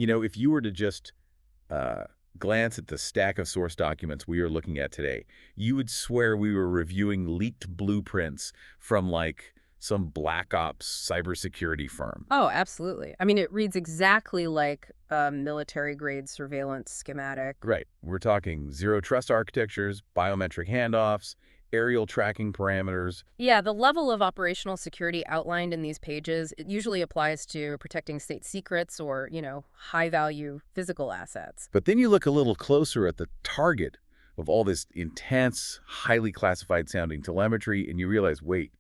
If you were to just uh, glance at the stack of source documents we are looking at today, you would swear we were reviewing leaked blueprints from like some black ops cybersecurity firm. Oh, absolutely. I mean, it reads exactly like a military-grade surveillance schematic. Right. We're talking zero trust architectures, biometric handoffs, aerial tracking parameters. Yeah, the level of operational security outlined in these pages, it usually applies to protecting state secrets or, high-value physical assets. But then you look a little closer at the target of all this intense, highly classified sounding telemetry, and you realize, wait,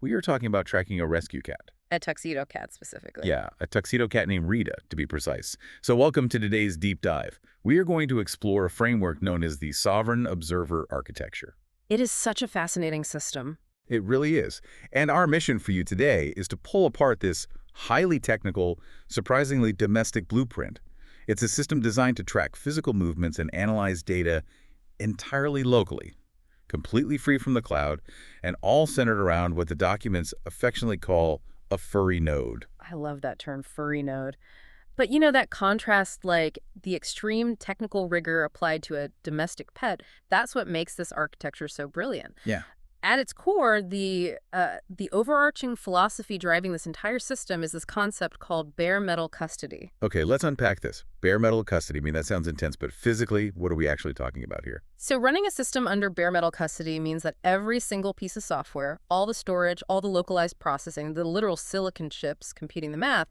we are talking about tracking a rescue cat. A Tuxedo Cat specifically. Yeah, a tuxedo cat named Rita, to be precise. So welcome to today's deep dive. We are going to explore a framework known as the Sovereign Observer Architecture. It is such a fascinating system. It really is. And our mission for you today is to pull apart this highly technical, surprisingly domestic blueprint. It's a system designed to track physical movements and analyze data entirely locally, completely free from the cloud, and all centered around what the documents affectionately call a furry node. I love that term, furry node. But that contrast, like the extreme technical rigor applied to a domestic pet, that's what makes this architecture so brilliant. Yeah. At its core, the overarching philosophy driving this entire system is this concept called bare metal custody. Okay, let's unpack this. Bare metal custody, I mean, that sounds intense, but physically, what are we actually talking about here? So running a system under bare metal custody means that every single piece of software, all the storage, all the localized processing, the literal silicon chips computing the math,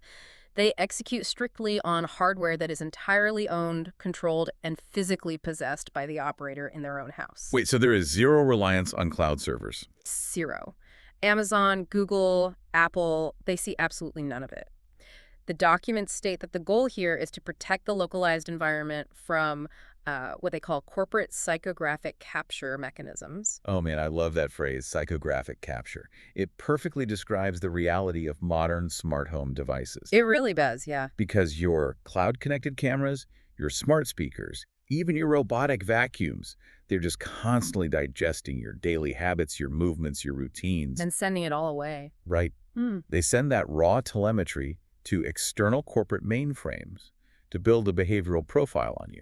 they execute strictly on hardware that is entirely owned, controlled, and physically possessed by the operator in their own house. Wait, so there is zero reliance on cloud servers. Zero. Amazon, Google, Apple, they see absolutely none of it. The documents state that the goal here is to protect the localized environment from what they call corporate psychographic capture mechanisms. Oh man, I love that phrase, psychographic capture. It perfectly describes the reality of modern smart home devices. It really does, yeah. Because your cloud-connected cameras, your smart speakers, even your robotic vacuums, they're just constantly digesting your daily habits, your movements, your routines. And sending it all away. Right. They send that raw telemetry to external corporate mainframes to build a behavioral profile on you.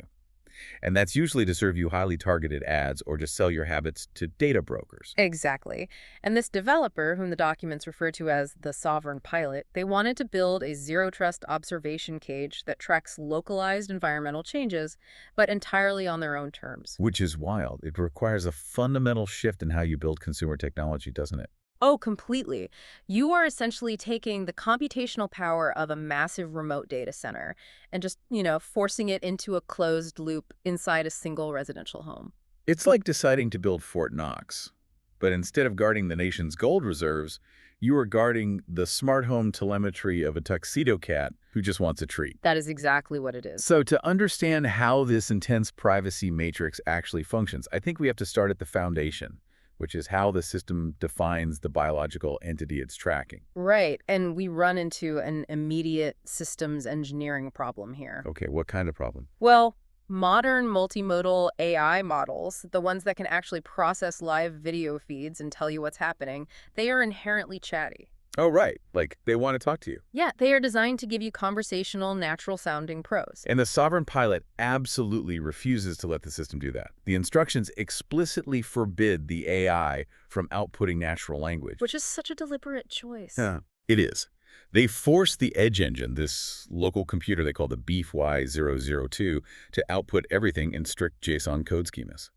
And that's usually to serve you highly targeted ads or to sell your habits to data brokers. Exactly. And this developer, whom the documents refer to as the sovereign pilot, they wanted to build a zero-trust observation cage that tracks localized environmental changes, but entirely on their own terms. Which is wild. It requires a fundamental shift in how you build consumer technology, doesn't it? Oh, completely. You are essentially taking the computational power of a massive remote data center and just, forcing it into a closed loop inside a single residential home. It's like deciding to build Fort Knox. But instead of guarding the nation's gold reserves, you are guarding the smart home telemetry of a tuxedo cat who just wants a treat. That is exactly what it is. So to understand how this intense privacy matrix actually functions, I think we have to start at the foundation, which is how the system defines the biological entity it's tracking. Right. And we run into an immediate systems engineering problem here. Okay, what kind of problem? Well, modern multimodal AI models, the ones that can actually process live video feeds and tell you what's happening, they are inherently chatty. Oh, right. Like, they want to talk to you. Yeah, they are designed to give you conversational, natural-sounding prose. And the sovereign pilot absolutely refuses to let the system do that. The instructions explicitly forbid the AI from outputting natural language. Which is such a deliberate choice. Yeah, it is. They force the Edge engine, this local computer they call the Beef Y002, to output everything in strict JSON code schemas.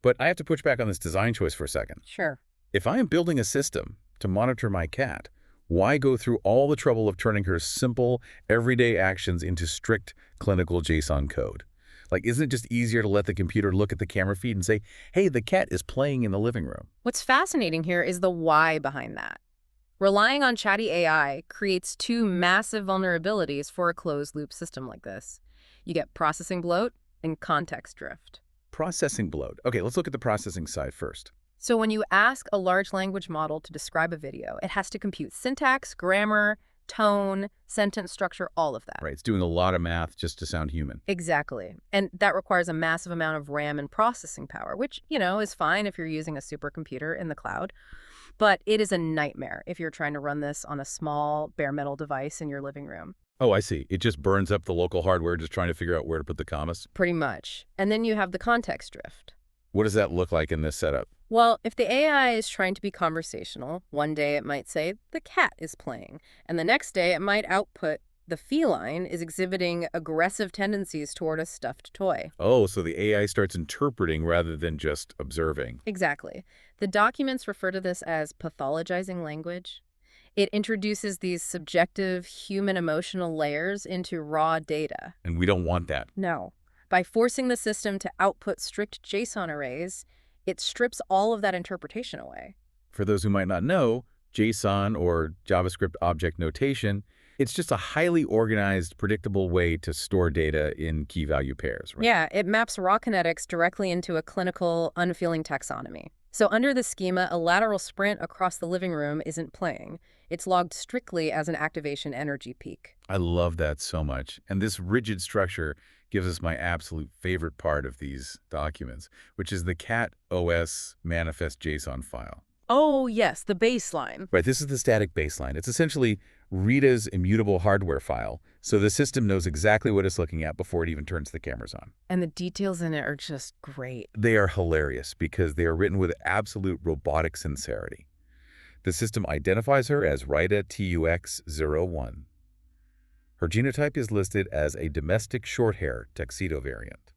But I have to push back on this design choice for a second. Sure. If I am building a system to monitor my cat, why go through all the trouble of turning her simple, everyday actions into strict clinical JSON code? Like, isn't it just easier to let the computer look at the camera feed and say, hey, the cat is playing in the living room? What's fascinating here is the why behind that. Relying on chatty AI creates two massive vulnerabilities for a closed-loop system like this. You get processing bloat and context drift. Processing bloat. Okay, let's look at the processing side first. So when you ask a large language model to describe a video, it has to compute syntax, grammar, tone, sentence structure, all of that. Right, it's doing a lot of math just to sound human. Exactly. And that requires a massive amount of RAM and processing power, which, is fine if you're using a supercomputer in the cloud. But it is a nightmare if you're trying to run this on a small bare metal device in your living room. Oh, I see. It just burns up the local hardware just trying to figure out where to put the commas. Pretty much. And then you have the context drift. What does that look like in this setup? Well, if the AI is trying to be conversational, one day it might say, the cat is playing, and the next day it might output, the feline is exhibiting aggressive tendencies toward a stuffed toy. Oh, so the AI starts interpreting rather than just observing. Exactly. The documents refer to this as pathologizing language. It introduces these subjective human emotional layers into raw data. And we don't want that. No. By forcing the system to output strict JSON arrays, it strips all of that interpretation away. For those who might not know, JSON or JavaScript object notation, it's just a highly organized, predictable way to store data in key value pairs, right? Yeah, it maps raw kinetics directly into a clinical, unfeeling taxonomy. So under the schema, a lateral sprint across the living room isn't playing. It's logged strictly as an activation energy peak. I love that so much. And this rigid structure gives us my absolute favorite part of these documents, which is the cat OS manifest JSON file. Oh, yes, the baseline. Right, this is the static baseline. It's essentially Rita's immutable hardware file, so the system knows exactly what it's looking at before it even turns the cameras on. And the details in it are just great. They are hilarious because they are written with absolute robotic sincerity. The system identifies her as Rita TUX01. Her genotype is listed as a domestic shorthair tuxedo variant.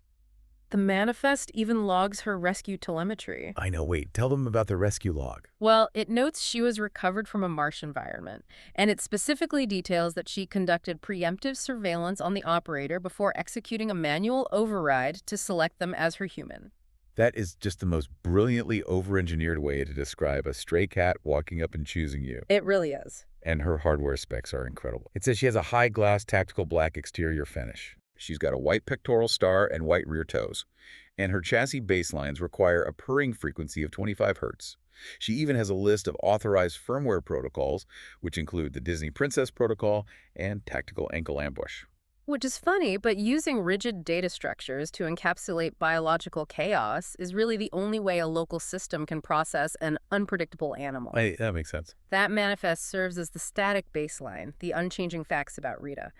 The manifest even logs her rescue telemetry. I know, wait, tell them about the rescue log. Well, it notes she was recovered from a marsh environment, and it specifically details that she conducted preemptive surveillance on the operator before executing a manual override to select them as her human. That is just the most brilliantly over-engineered way to describe a stray cat walking up and choosing you. It really is. And her hardware specs are incredible. It says she has a high-glass tactical black exterior finish. She's got a white pectoral star and white rear toes. And her chassis baselines require a purring frequency of 25 Hz. She even has a list of authorized firmware protocols, which include the Disney Princess Protocol and Tactical Ankle Ambush. Which is funny, but using rigid data structures to encapsulate biological chaos is really the only way a local system can process an unpredictable animal. That makes sense. That manifest serves as the static baseline, the unchanging facts about Rita.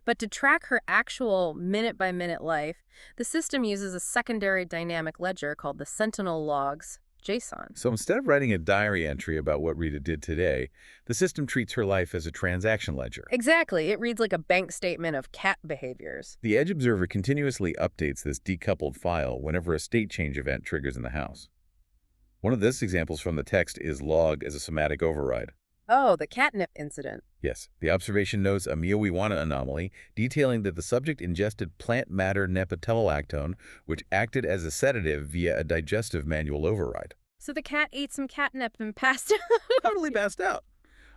But to track her actual minute-by-minute life, the system uses a secondary dynamic ledger called the Sentinel Logs JSON. So instead of writing a diary entry about what Rita did today, the system treats her life as a transaction ledger. Exactly. It reads like a bank statement of cat behaviors. The Edge Observer continuously updates this decoupled file whenever a state change event triggers in the house. One of these examples from the text is logged as a somatic override. Oh, the catnip incident. Yes, the observation notes a Miowiwana anomaly, detailing that the subject ingested plant matter nepetalactone, which acted as a sedative via a digestive manual override. So the cat ate some catnip and passed out. Totally passed out.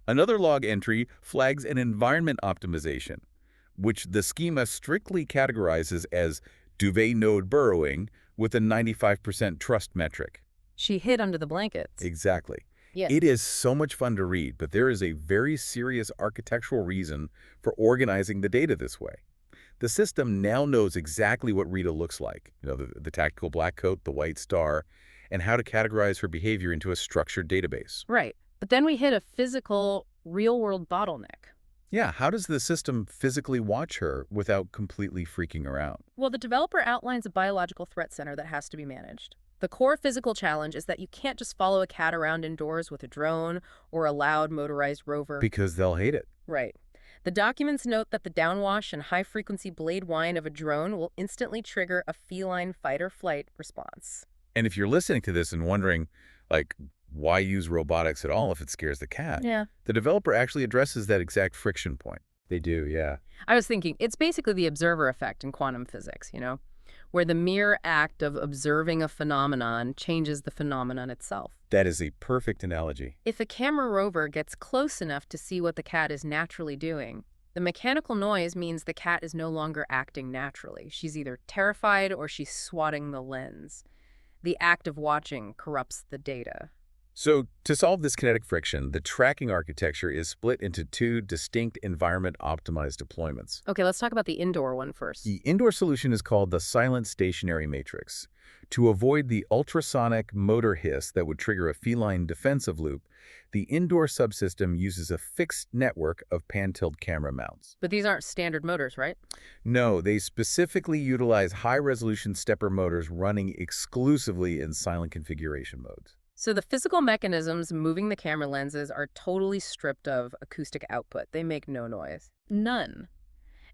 Another log entry flags an environment optimization, which the schema strictly categorizes as duvet node burrowing with a 95% trust metric. She hid under the blankets. Exactly. Yes. It is so much fun to read, but there is a very serious architectural reason for organizing the data this way. The system now knows exactly what Rita looks like, the tactical black coat, the white star, and how to categorize her behavior into a structured database. Right. But then we hit a physical, real-world bottleneck. Yeah, how does the system physically watch her without completely freaking her out? Well, the developer outlines a biological threat center that has to be managed. The core physical challenge is that you can't just follow a cat around indoors with a drone or a loud motorized rover. Because they'll hate it. Right. The documents note that the downwash and high-frequency blade whine of a drone will instantly trigger a feline fight-or-flight response. And if you're listening to this and wondering, why use robotics at all if it scares the cat? Yeah. The developer actually addresses that exact friction point. They do, yeah. I was thinking, it's basically the observer effect in quantum physics, where the mere act of observing a phenomenon changes the phenomenon itself. That is a perfect analogy. If a camera rover gets close enough to see what the cat is naturally doing, the mechanical noise means the cat is no longer acting naturally. She's either terrified or she's swatting the lens. The act of watching corrupts the data. So to solve this kinetic friction, the tracking architecture is split into two distinct environment-optimized deployments. Okay, let's talk about the indoor one first. The indoor solution is called the silent stationary matrix. To avoid the ultrasonic motor hiss that would trigger a feline defensive loop, the indoor subsystem uses a fixed network of pan-tilt camera mounts. But these aren't standard motors, right? No, they specifically utilize high-resolution stepper motors running exclusively in silent configuration modes. So the physical mechanisms moving the camera lenses are totally stripped of acoustic output. They make no noise. None.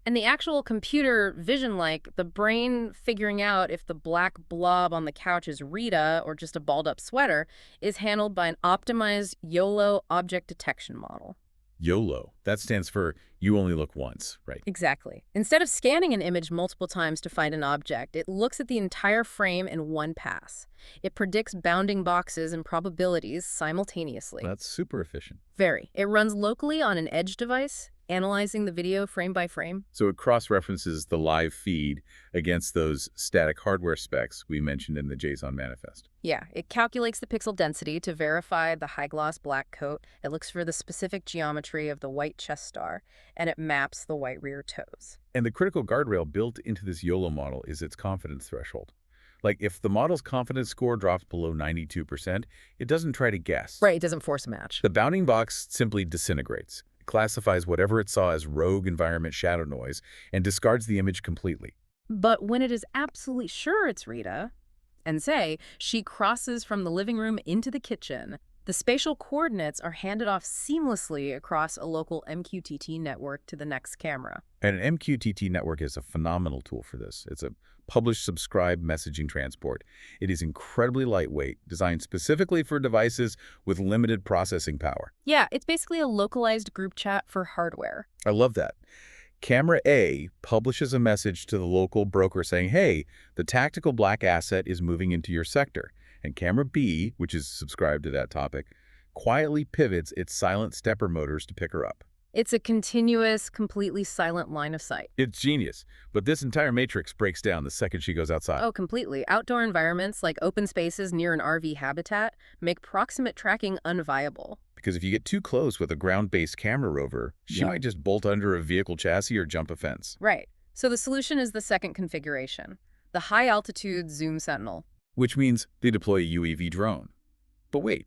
And the actual computer vision, like the brain figuring out if the black blob on the couch is Rita or just a balled-up sweater, is handled by an optimized YOLO object detection model. YOLO. That stands for you only look once, right? Exactly. Instead of scanning an image multiple times to find an object, it looks at the entire frame in one pass. It predicts bounding boxes and probabilities simultaneously. That's super efficient. Very. It runs locally on an edge device, analyzing the video frame by frame. So it cross-references the live feed against those static hardware specs we mentioned in the JSON manifest. Yeah, it calculates the pixel density to verify the high-gloss black coat. It looks for the specific geometry of the white chest star, and it maps the white rear toes. And the critical guardrail built into this YOLO model is its confidence threshold. Like, if the model's confidence score drops below 92%, it doesn't try to guess. Right, it doesn't force a match. The bounding box simply disintegrates. It classifies whatever it saw as rogue environment shadow noise and discards the image completely. But when it is absolutely sure it's Rita, and say she crosses from the living room into the kitchen, the spatial coordinates are handed off seamlessly across a local MQTT network to the next camera. And an MQTT network is a phenomenal tool for this. It's a publish-subscribe messaging transport. It is incredibly lightweight, designed specifically for devices with limited processing power. Yeah, it's basically a localized group chat for hardware. I love that. Camera A publishes a message to the local broker saying, hey, the tactical black asset is moving into your sector. And camera B, which is subscribed to that topic, quietly pivots its silent stepper motors to pick her up. It's a continuous, completely silent line of sight. It's genius, but this entire matrix breaks down the second she goes outside. Oh, completely. Outdoor environments like open spaces near an RV habitat make proximate tracking unviable. Because if you get too close with a ground-based camera rover, she might just bolt under a vehicle chassis or jump a fence. Right. So the solution is the second configuration, the high-altitude Zoom Sentinel. Which means they deploy a UAV drone. But wait,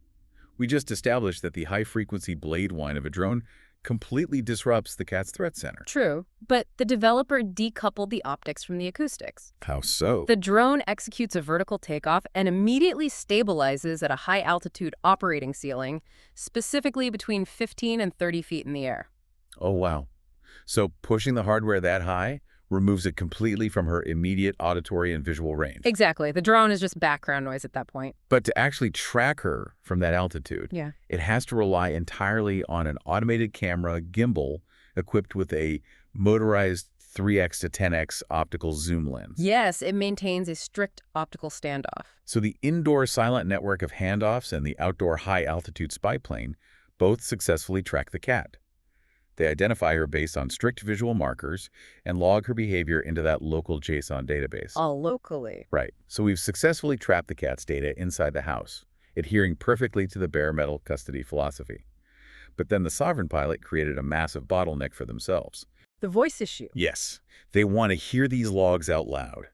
we just established that the high-frequency blade whine of a drone completely disrupts the cat's threat center. True, but the developer decoupled the optics from the acoustics. How so? The drone executes a vertical takeoff and immediately stabilizes at a high-altitude operating ceiling, specifically between 15 and 30 feet in the air. Oh, wow. So pushing the hardware that high removes it completely from her immediate auditory and visual range. Exactly. The drone is just background noise at that point. But to actually track her from that altitude, it has to rely entirely on an automated camera gimbal equipped with a motorized 3x to 10x optical zoom lens. Yes, it maintains a strict optical standoff. So the indoor silent network of handoffs and the outdoor high-altitude spy plane both successfully track the cat. They identify her based on strict visual markers and log her behavior into that local JSON database. All locally. Right. So we've successfully trapped the cat's data inside the house, adhering perfectly to the bare metal custody philosophy. But then the sovereign pilot created a massive bottleneck for themselves. The voice issue. Yes. They want to hear these logs out loud.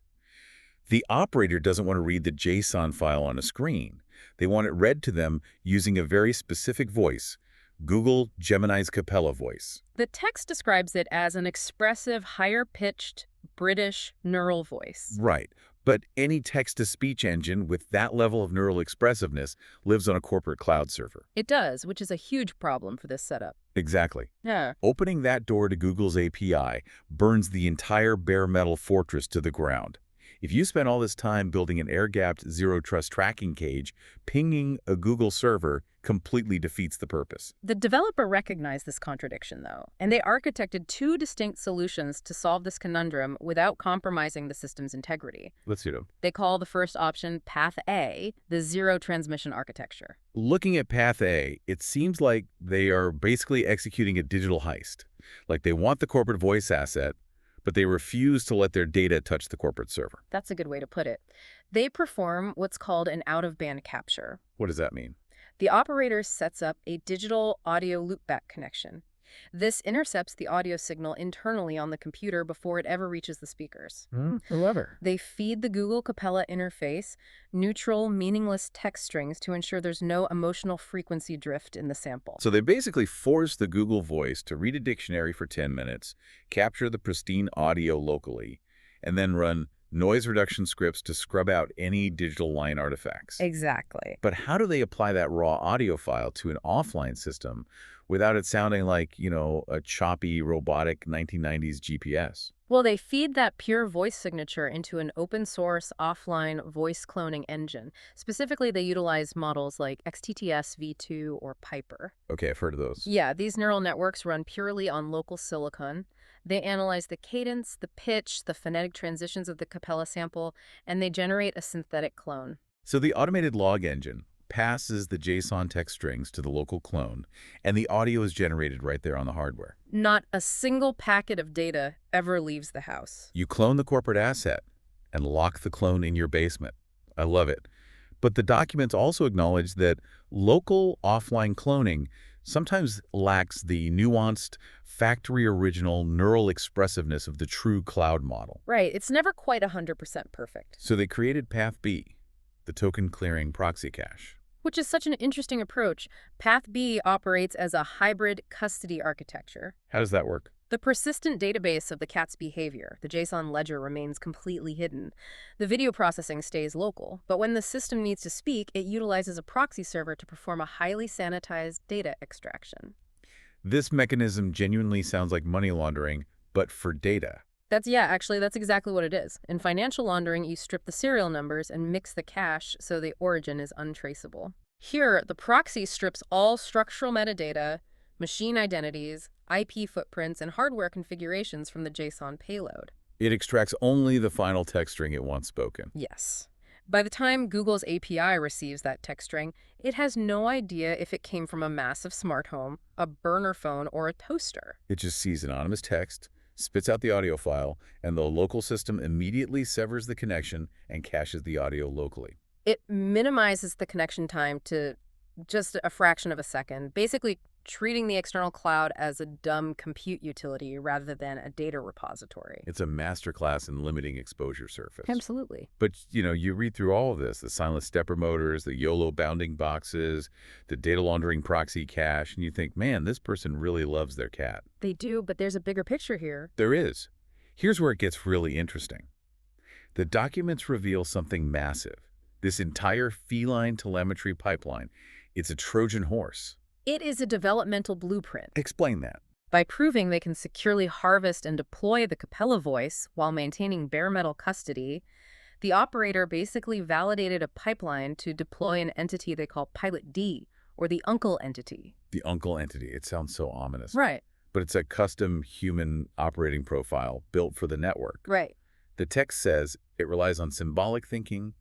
The operator doesn't want to read the JSON file on a screen. They want it read to them using a very specific voice, Google Gemini's Capella voice. The text describes it as an expressive, higher-pitched, British neural voice. Right. But any text-to-speech engine with that level of neural expressiveness lives on a corporate cloud server. It does, which is a huge problem for this setup. Exactly. Yeah. Opening that door to Google's API burns the entire bare metal fortress to the ground. If you spend all this time building an air-gapped zero-trust tracking cage, pinging a Google server completely defeats the purpose. The developer recognized this contradiction, though, and they architected two distinct solutions to solve this conundrum without compromising the system's integrity. Let's see them. They call the first option Path A, the zero transmission architecture. Looking at Path A, it seems like they are basically executing a digital heist. Like they want the corporate voice asset, but they refuse to let their data touch the corporate server. That's a good way to put it. They perform what's called an out-of-band capture. What does that mean? The operator sets up a digital audio loopback connection. This intercepts the audio signal internally on the computer before it ever reaches the speakers. Clever. They feed the Google Capella interface neutral, meaningless text strings to ensure there's no emotional frequency drift in the sample. So they basically force the Google Voice to read a dictionary for 10 minutes, capture the pristine audio locally, and then run noise reduction scripts to scrub out any digital line artifacts. Exactly. But how do they apply that raw audio file to an offline system without it sounding like, a choppy, robotic 1990s GPS? Well, they feed that pure voice signature into an open-source, offline voice cloning engine. Specifically, they utilize models like XTTS v2 or Piper. Okay, I've heard of those. Yeah, these neural networks run purely on local silicon. They analyze the cadence, the pitch, the phonetic transitions of the Capella sample, and they generate a synthetic clone. So the automated log engine passes the JSON text strings to the local clone, and the audio is generated right there on the hardware. Not a single packet of data ever leaves the house. You clone the corporate asset and lock the clone in your basement. I love it. But the documents also acknowledge that local offline cloning sometimes lacks the nuanced, factory original neural expressiveness of the true cloud model. Right, it's never quite 100% perfect. So they created Path B, the token clearing proxy cache. Which is such an interesting approach. Path B operates as a hybrid custody architecture. How does that work? The persistent database of the cat's behavior, the JSON ledger, remains completely hidden. The video processing stays local, but when the system needs to speak, it utilizes a proxy server to perform a highly sanitized data extraction. This mechanism genuinely sounds like money laundering, but for data. That's exactly what it is. In financial laundering, you strip the serial numbers and mix the cache so the origin is untraceable. Here, the proxy strips all structural metadata, machine identities, IP footprints, and hardware configurations from the JSON payload. It extracts only the final text string it wants spoken. Yes. By the time Google's API receives that text string, it has no idea if it came from a massive smart home, a burner phone, or a toaster. It just sees anonymous text, spits out the audio file, and the local system immediately severs the connection and caches the audio locally. It minimizes the connection time to just a fraction of a second, basically treating the external cloud as a dumb compute utility rather than a data repository. It's a masterclass in limiting exposure surface. Absolutely. But, you read through all of this, the silent stepper motors, the YOLO bounding boxes, the data laundering proxy cache, and you think, man, this person really loves their cat. They do, but there's a bigger picture here. There is. Here's where it gets really interesting. The documents reveal something massive. This entire feline telemetry pipeline, it's a Trojan horse. It is a developmental blueprint. Explain that. By proving they can securely harvest and deploy the Capella voice while maintaining bare metal custody, the operator basically validated a pipeline to deploy an entity they call Pilot D, or the uncle entity. The uncle entity. It sounds so ominous. Right. But it's a custom human operating profile built for the network. Right. The text says it relies on symbolic thinking,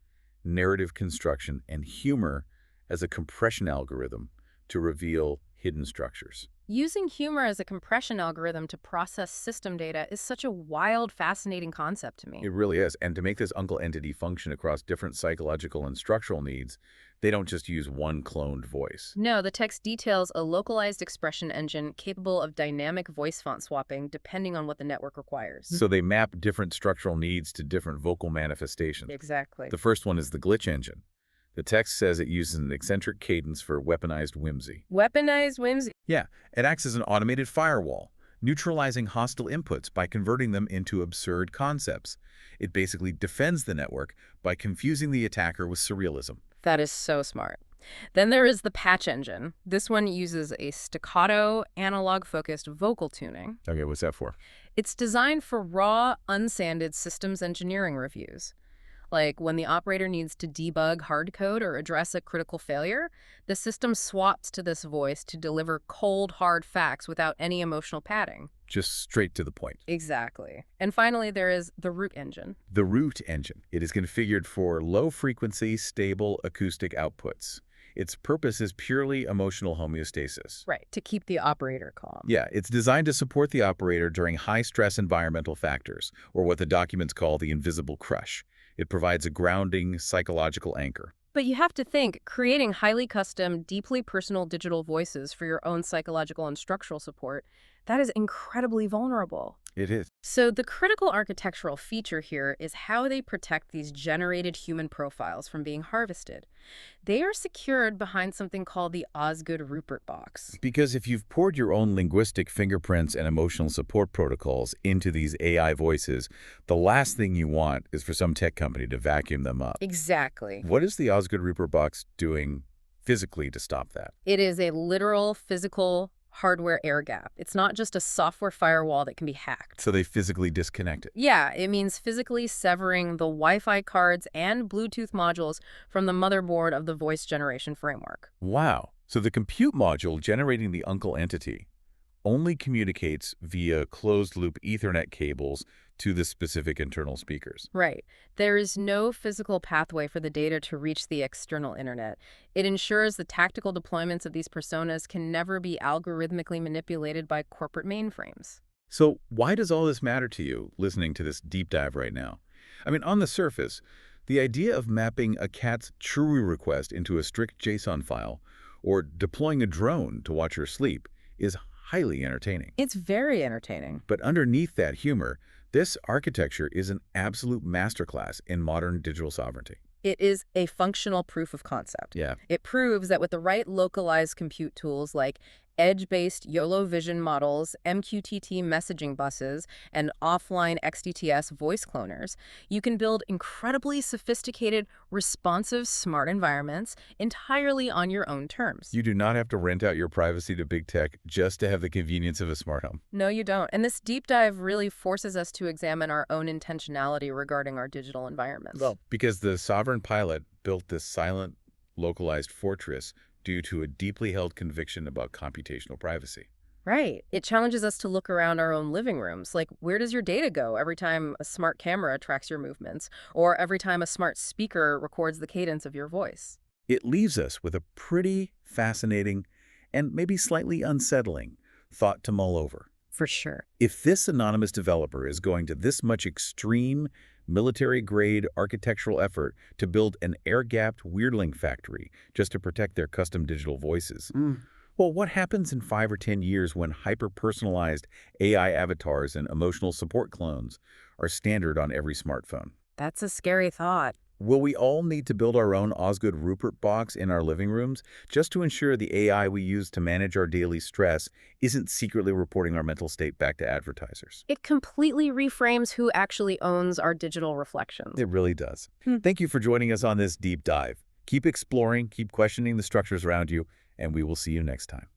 narrative construction, and humor as a compression algorithm to reveal hidden structures. Using humor as a compression algorithm to process system data is such a wild, fascinating concept to me. It really is. And to make this uncle entity function across different psychological and structural needs, they don't just use one cloned voice. No, the text details a localized expression engine capable of dynamic voice font swapping depending on what the network requires. So they map different structural needs to different vocal manifestations. Exactly. The first one is the glitch engine. The text says it uses an eccentric cadence for weaponized whimsy. Weaponized whimsy. Yeah, it acts as an automated firewall, neutralizing hostile inputs by converting them into absurd concepts. It basically defends the network by confusing the attacker with surrealism. That is so smart. Then there is the patch engine. This one uses a staccato, analog-focused vocal tuning. Okay, what's that for? It's designed for raw, unsanded systems engineering reviews. Like when the operator needs to debug hard code or address a critical failure, the system swaps to this voice to deliver cold, hard facts without any emotional padding. Just straight to the point. Exactly. And finally, there is the root engine. The root engine. It is configured for low-frequency, stable acoustic outputs. Its purpose is purely emotional homeostasis. Right, to keep the operator calm. Yeah, it's designed to support the operator during high-stress environmental factors, or what the documents call the invisible crush. It provides a grounding psychological anchor. But you have to think, creating highly custom, deeply personal digital voices for your own psychological and structural support, that is incredibly vulnerable. It is. So the critical architectural feature here is how they protect these generated human profiles from being harvested. They are secured behind something called the Osgood Rupert box. Because if you've poured your own linguistic fingerprints and emotional support protocols into these AI voices, the last thing you want is for some tech company to vacuum them up. Exactly. What is the Osgood Rupert box doing physically to stop that? It is a literal physical hardware air gap. It's not just a software firewall that can be hacked. So they physically disconnect it. Yeah, it means physically severing the Wi-Fi cards and Bluetooth modules from the motherboard of the voice generation framework. Wow. So the compute module generating the uncle entity only communicates via closed-loop Ethernet cables to the specific internal speakers. Right. There is no physical pathway for the data to reach the external internet. It ensures the tactical deployments of these personas can never be algorithmically manipulated by corporate mainframes. So why does all this matter to you, listening to this deep dive right now? I mean, on the surface, the idea of mapping a cat's True request into a strict JSON file or deploying a drone to watch her sleep is highly entertaining. It's very entertaining. But underneath that humor, this architecture is an absolute masterclass in modern digital sovereignty. It is a functional proof of concept. Yeah. It proves that with the right localized compute tools like edge-based YOLO vision models, MQTT messaging buses, and offline XDTS voice cloners, you can build incredibly sophisticated, responsive, smart environments entirely on your own terms. You do not have to rent out your privacy to big tech just to have the convenience of a smart home. No, you don't. And this deep dive really forces us to examine our own intentionality regarding our digital environments. Well, because the sovereign pilot built this silent, localized fortress due to a deeply held conviction about computational privacy. Right. It challenges us to look around our own living rooms. Like, where does your data go every time a smart camera tracks your movements, or every time a smart speaker records the cadence of your voice? It leaves us with a pretty fascinating and maybe slightly unsettling thought to mull over. For sure. If this anonymous developer is going to this much extreme, military-grade architectural effort to build an air-gapped weirdling factory just to protect their custom digital voices, well, what happens in 5 or 10 years when hyper-personalized AI avatars and emotional support clones are standard on every smartphone? That's a scary thought. Will we all need to build our own Osgood Rupert box in our living rooms just to ensure the AI we use to manage our daily stress isn't secretly reporting our mental state back to advertisers? It completely reframes who actually owns our digital reflections. It really does. Thank you for joining us on this deep dive. Keep exploring, keep questioning the structures around you, and we will see you next time.